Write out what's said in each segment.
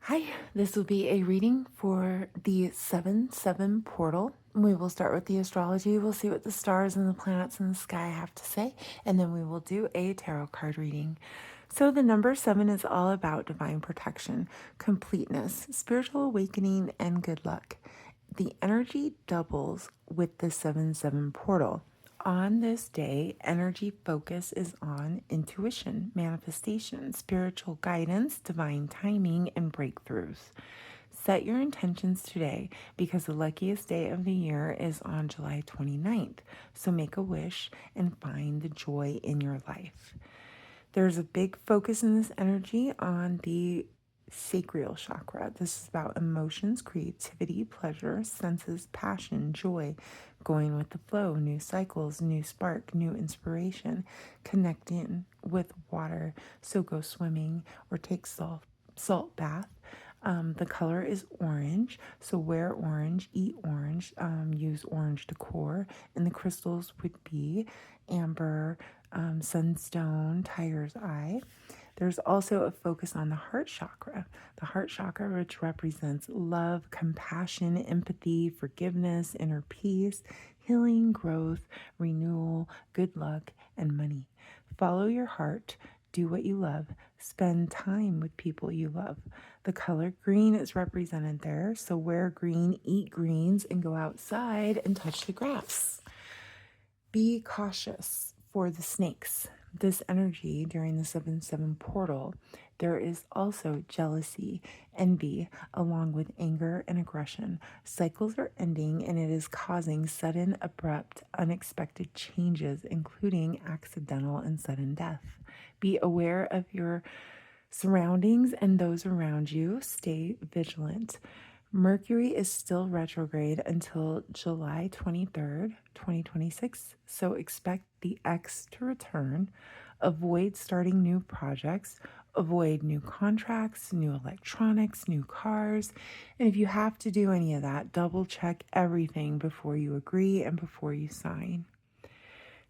Hi, this will be a reading for the 7-7 portal. We will start with the astrology. We'll see what the stars and the planets in the sky have to say, and then we will do a tarot card reading. So, the number 7 is all about divine protection, completeness, spiritual awakening, and good luck. The energy doubles with the 7-7 portal. On this day, energy focus is on intuition, manifestation, spiritual guidance, divine timing, and breakthroughs. Set your intentions today because the luckiest day of the year is on July 29th. So make a wish and find the joy in your life. There's a big focus in this energy on the sacral chakra. This is about emotions, creativity, pleasure, senses, passion, joy, going with the flow, new cycles, new spark, new inspiration, connecting with water. So go swimming or take salt bath. The color is orange, so wear orange, eat orange, use orange decor, and the crystals would be amber, sunstone, tiger's eye. There's also a focus on the heart chakra. The heart chakra, which represents love, compassion, empathy, forgiveness, inner peace, healing, growth, renewal, good luck, and money. Follow your heart. Do what you love. Spend time with people you love. The color green is represented there, so wear green, eat greens, and go outside and touch the grass. Be cautious for the snakes. This energy during the 7-7 portal, there is also jealousy, envy, along with anger and aggression. Cycles are ending and it is causing sudden, abrupt, unexpected changes, including accidental and sudden death. Be aware of your surroundings and those around you. Stay vigilant. Mercury is still retrograde until July 23rd, 2026, so expect the X to return. Avoid starting new projects, avoid new contracts, new electronics, new cars. And if you have to do any of that, double check everything before you agree and before you sign.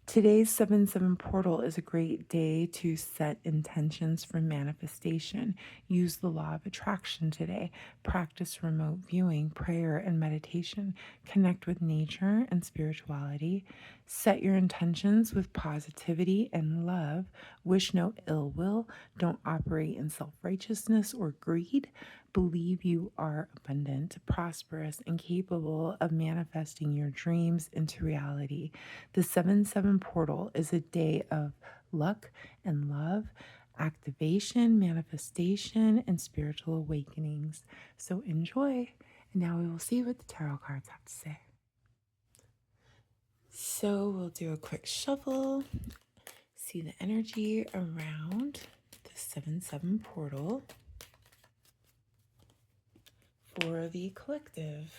Today's 7-7 portal is a great day to set intentions for manifestation. Use the law of attraction today. Practice remote viewing, prayer, and meditation. Connect with nature and spirituality. Set your intentions with positivity and love. Wish no ill will. Don't operate in self righteousness or greed. Believe you are abundant, prosperous, and capable of manifesting your dreams into reality. The 7-7 portal is a day of luck and love, activation, manifestation, and spiritual awakenings. So enjoy. And now we will see what the tarot cards have to say. So we'll do a quick shuffle, see the energy around the 7-7 portal for the collective.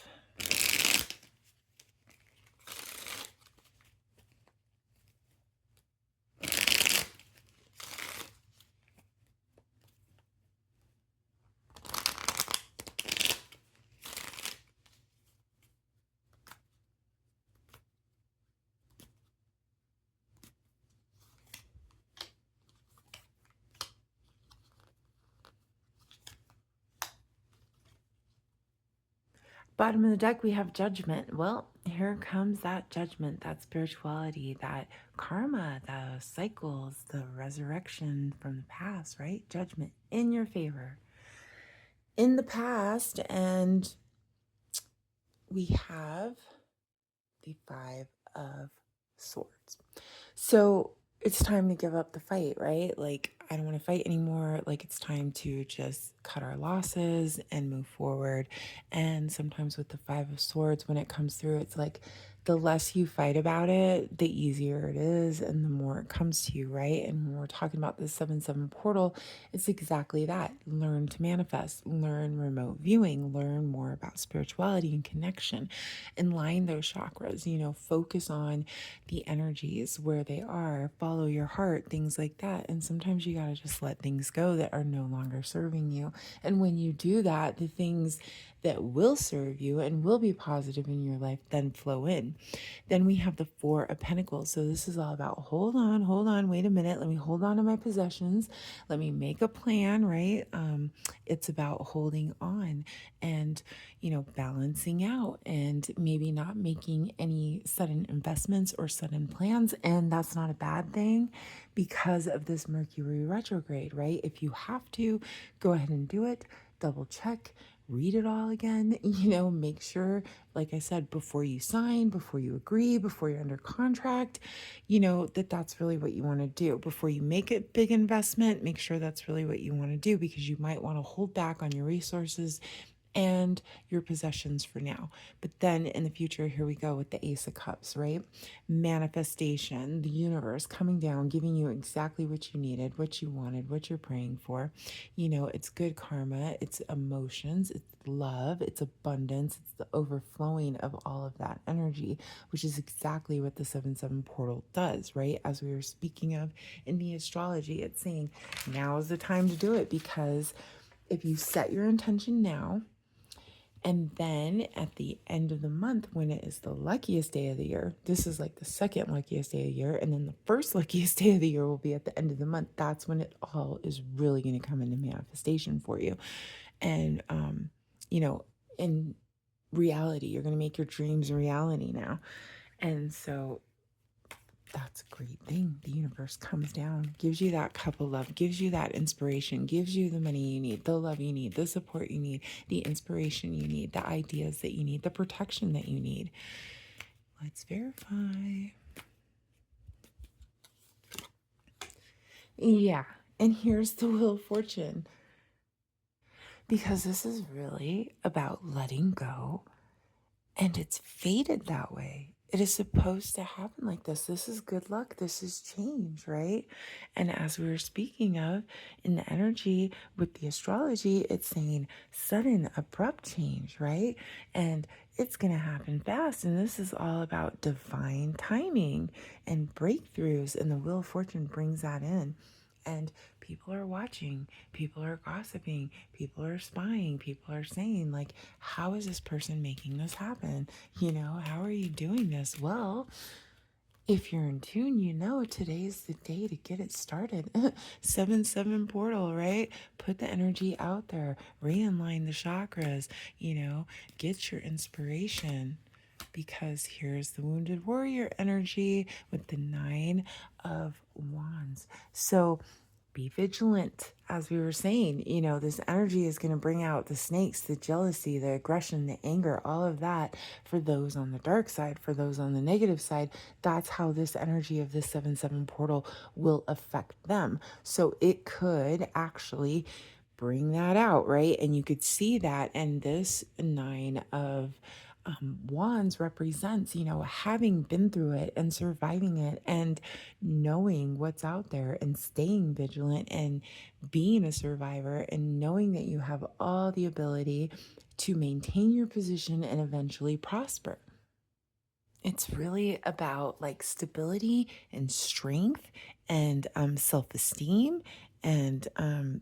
Bottom of the deck, we have judgment. Well, here comes that judgment, that spirituality, that karma, the cycles, the resurrection from the past, right? Judgment in your favor. In the past, and we have the Five of Swords. So it's time to give up the fight, right? Like, I don't want to fight anymore. Like, it's time to just cut our losses and move forward. And sometimes with the Five of Swords, when it comes through, it's like the less you fight about it, the easier it is and the more it comes to you, right? And when we're talking about this 7-7 portal, it's exactly that. Learn to manifest, learn remote viewing, learn more about spirituality and connection, and line those chakras, focus on the energies where they are, follow your heart, things like that. And sometimes you you got to just let things go that are no longer serving you. And when you do that, the things that will serve you and will be positive in your life then flow in. Then we have the Four of Pentacles. So this is all about hold on, wait a minute. Let me hold on to my possessions. Let me make a plan, right? It's about holding on and, balancing out and maybe not making any sudden investments or sudden plans. And that's not a bad thing because of this Mercury retrograde, right? If you have to, go ahead and do it. Double check, read it all again, make sure, like I said, before you sign, before you agree, before you're under contract, that that's really what you want to do. Before you make a big investment, make sure that's really what you want to do, because you might want to hold back on your resources and your possessions for now. But then in the future, here we go with the Ace of Cups, right? Manifestation, the universe coming down, giving you exactly what you needed, what you wanted, what you're praying for. It's good karma, it's emotions, it's love, it's abundance, it's the overflowing of all of that energy, which is exactly what the 7-7 portal does, right? As we were speaking of in the astrology, it's saying now is the time to do it, because if you set your intention now, and then at the end of the month, when it is the luckiest day of the year, this is like the second luckiest day of the year, and then the first luckiest day of the year will be at the end of the month. That's when it all is really going to come into manifestation for you. And, in reality, you're going to make your dreams a reality now. And so that's a great thing. The universe comes down, gives you that cup of love, gives you that inspiration, gives you the money you need, the love you need, the support you need, the inspiration you need, the ideas that you need, the protection that you need. Let's verify. Yeah. And here's the Wheel of Fortune. Because this is really about letting go, and it's fated that way. It is supposed to happen like this. This is good luck. This is change, right? And as we were speaking of in the energy with the astrology, it's saying sudden, abrupt change, right? And it's going to happen fast. And this is all about divine timing and breakthroughs. And the Wheel of Fortune brings that in. And people are watching, people are gossiping, people are spying, people are saying, like, how is this person making this happen? How are you doing this? Well, if you're in tune, today's the day to get it started. 7-7 portal, right? Put the energy out there, realign the chakras, get your inspiration. Because here's the Wounded Warrior energy with the 9 of Wands. So be vigilant, as we were saying. This energy is going to bring out the snakes, the jealousy, the aggression, the anger, all of that for those on the dark side, for those on the negative side. That's how this energy of this 7-7 portal will affect them. So it could actually bring that out, right? And you could see that. And this 9 of Wands represents, having been through it and surviving it and knowing what's out there and staying vigilant and being a survivor and knowing that you have all the ability to maintain your position and eventually prosper. It's really about like stability and strength and self-esteem and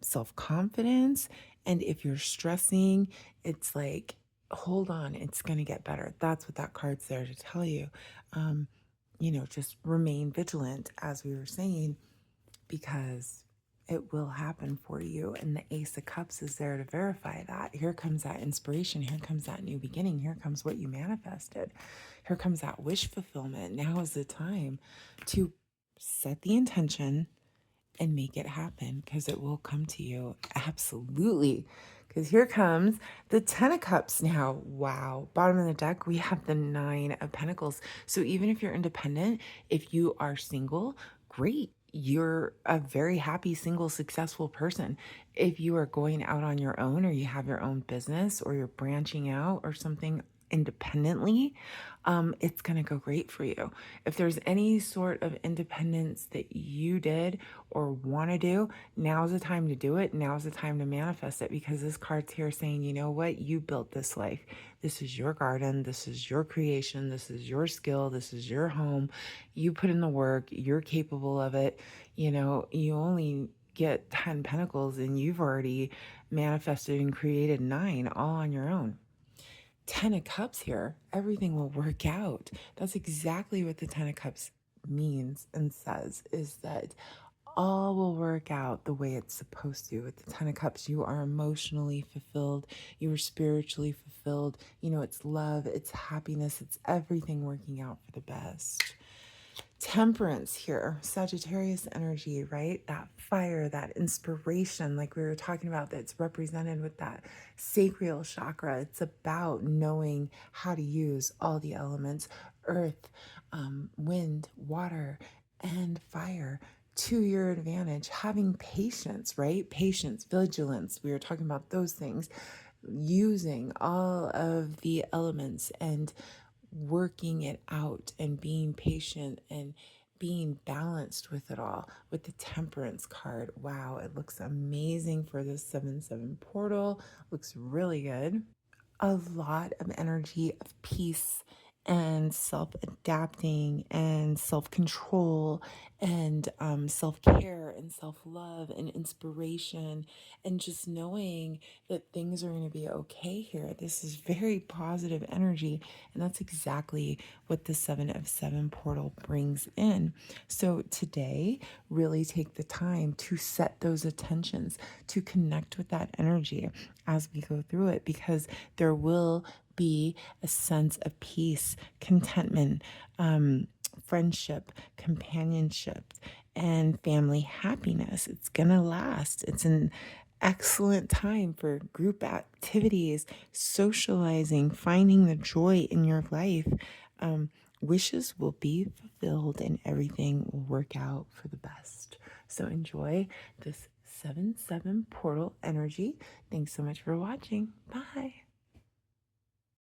self-confidence. And if you're stressing, it's like, hold on, it's going to get better. That's what that card's there to tell you. Just remain vigilant, as we were saying, because it will happen for you. And the Ace of Cups is there to verify that. Here comes that inspiration. Here comes that new beginning. Here comes what you manifested. Here comes that wish fulfillment. Now is the time to set the intention and make it happen, because it will come to you. Absolutely. Because here comes the 10 of Cups now. Wow. Bottom of the deck, we have the 9 of Pentacles. So even if you're independent, if you are single, great. You're a very happy, single, successful person. If you are going out on your own, or you have your own business, or you're branching out or something independently, it's going to go great for you. If there's any sort of independence that you did or want to do, now's the time to do it. Now's the time to manifest it, because this card's here saying, you know what? You built this life. This is your garden. This is your creation. This is your skill. This is your home. You put in the work. You're capable of it. You only get 10 pentacles and you've already manifested and created 9 all on your own. 10 of Cups here, everything will work out. That's exactly what the 10 of Cups means and says, is that all will work out the way it's supposed to. With the 10 of Cups, you are emotionally fulfilled, you are spiritually fulfilled. You know, it's love, it's happiness, it's everything working out for the best. Temperance here, Sagittarius energy, right? That fire, that inspiration, like we were talking about, that's represented with that sacral chakra. It's about knowing how to use all the elements, earth, wind, water, and fire, to your advantage. Having patience, right? Patience, vigilance. We were talking about those things, using all of the elements and working it out and being patient and being balanced with it all. With the Temperance card, wow, it looks amazing for this 7/7 portal. Looks really good. A lot of energy of peace and self-adapting and self-control and self-care and self-love and inspiration, and just knowing that things are going to be okay here. This is very positive energy, and that's exactly what the 7/7 portal brings in. So today, really take the time to set those attentions, to connect with that energy as we go through it, because there will be a sense of peace, contentment, friendship, companionship, and family happiness. It's going to last. It's an excellent time for group activities, socializing, finding the joy in your life. Wishes will be fulfilled and everything will work out for the best. So enjoy this 7/7 portal energy. Thanks so much for watching. Bye.